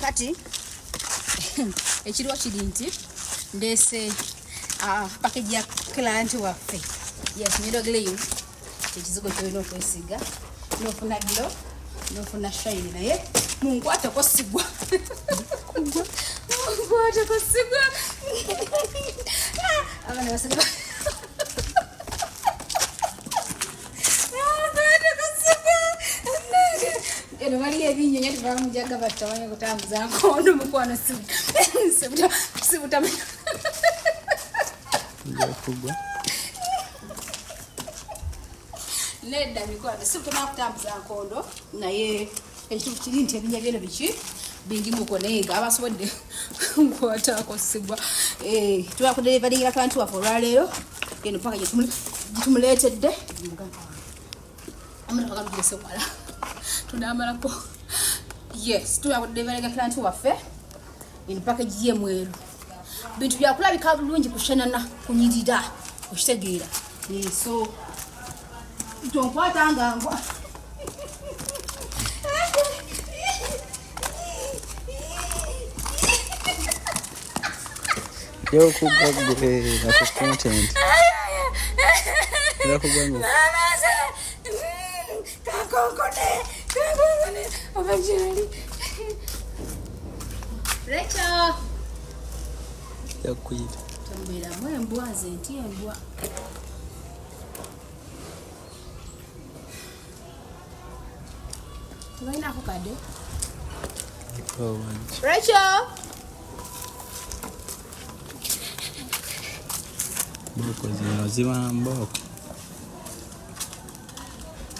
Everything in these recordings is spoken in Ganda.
kakati ekiriwo kiri nti ndese package ya client waffe. Yes, Nyondo Glue ekizigo kyolina okwesiga nofuna glow nofuna shine naye munkwata ko sigwa munkwata ko sigwa abana basigwa eno wali ebinyo nyati bamujaga batabanya kutambuza nkondo mukwano sibuta yakugwa nedda mikwano sibuta kutambuza nkondo naye ekintu kiri nti ebinya byeno biki bindi muko naye abasobodde nkwatako sigwa twakudeleveringira kantu waffe olwaleero eno paka gitumuleetedde amana kagamugirese wala tunamalako. Yes, tuyakudeleveringa kantu waffe eno paka giye mweru bintu byakulabika bulungi kushanana kunyirira okitegeera so tonkwata ngangwa yo kugagwe na content ya kugagwe kakokone obajiri Rachel yakwita tambira mwembwa zenti embwa tubaina akukade Rachel Boko zino zibamboko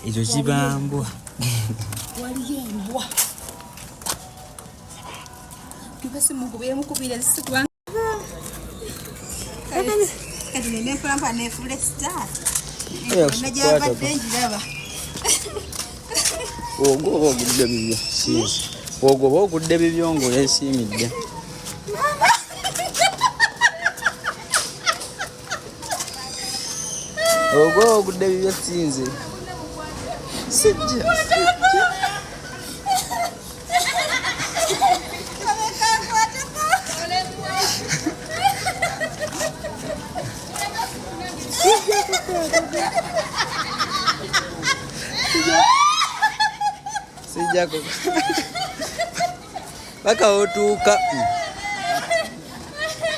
izo zibambwa waliyo embwa kibasi mukubire mukubire zisitwa kati nene mpampa ne full star najaba denjiraba ogo ogudde bibyo sisi ogo ogudde bibyo ngo yesimidde ogo ogudde bibyo sinze sijja sijako baka otuuka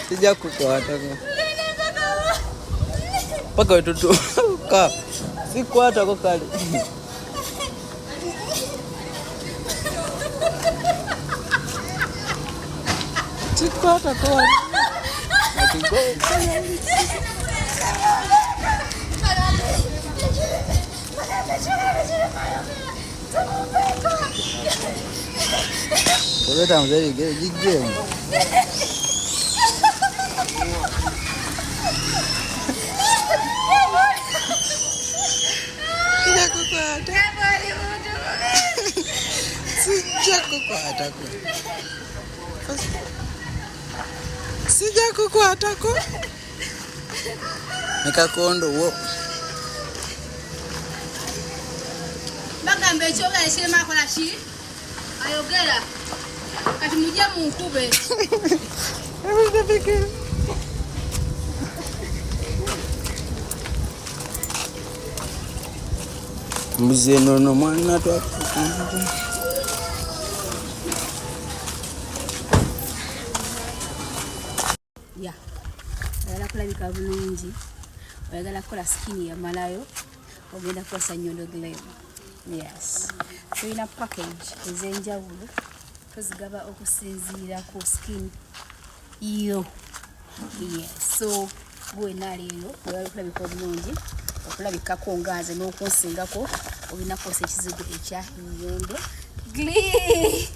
sijako kwatako paka otutuuka sikwatako kale sikwatako Oleta mzee gigemu. Sija kukwatako. Nikakondo wo. Bagambe choga yashema kola ki? Ayogera. Kati mujye munkube. Mzee nono mwana tu. Ya. Ayala kulabika bulungi. Ayagala kola skin ya malayo. Ogenda kosa Nyondo Glue. Yes. Tulina package ezenjawulo tuzigaba okusinziira ku skin yo. Yes. So gwe naliro oyala kulabika obulungi okulabikako ngaze n'okunsingako obinakosa ekizigo ekya Nyondo Glue.